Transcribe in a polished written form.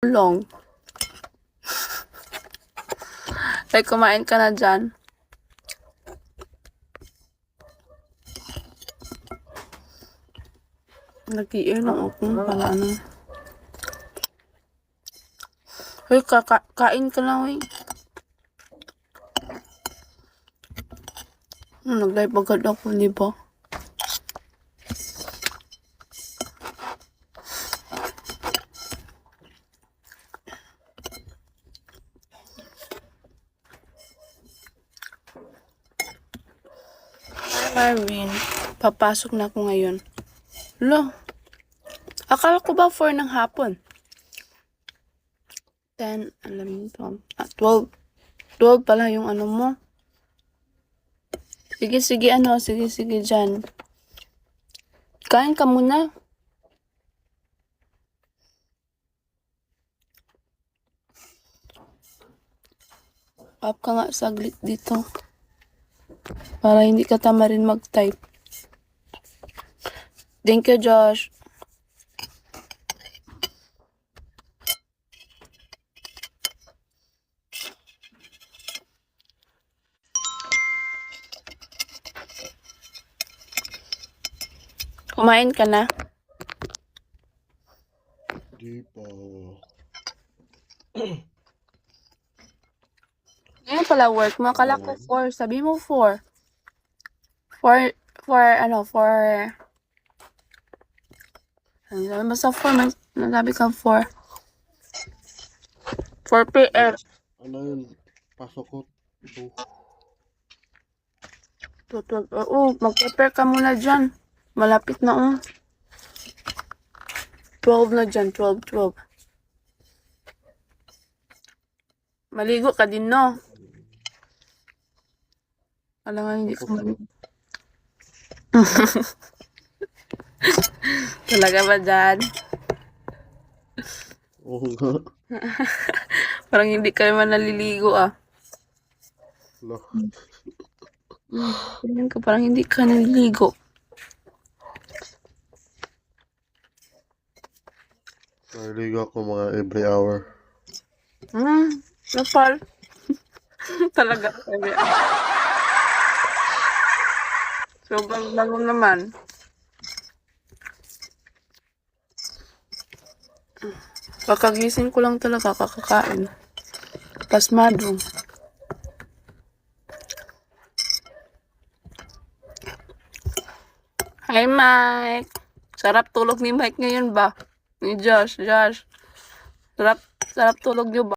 Long. Ay, kumain ka na dyan. Nag-i-ear lang ako pala ano. Hoy, kain ka lang, hoy. Nag-live agad ako, di ba? Marvin, papasok na ako ngayon. Lo, akala ko ba 4 ng hapon? 10, 11, 12. 12 pala yung ano mo. Sige, sige, sige dyan. Kain ka muna. Up ka nga saglit dito. Para hindi ka tama rin mag-type. Thank you, Josh. Kumain ka na? Di pa. Ngayon pala work mo. Akala ko 4. Sabi mo 4. 4, ano, 4. Ano, basta 4. Nasabi ka 4. 4 p.m. Ano yun? Pasok ko. 12. Oo, mag-prepare ka muna dyan. Malapit na, 12 na dyan. 12. Maligo ka din, no? Alam nga, hindi ka maligo. Talaga ba dyan? Oo nga. Parang hindi ka naman naliligo, Lo. Tingnan ko, parang hindi ka naliligo. Naliligo ako mga every hour. Napal. Talaga. Sobrang bango naman. Kakagising ko lang talaga, kakakain. Pasmado. Hi, Mike. Sarap tulog ni Mike ngayon ba? Ni Josh. Sarap tulog niyo ba?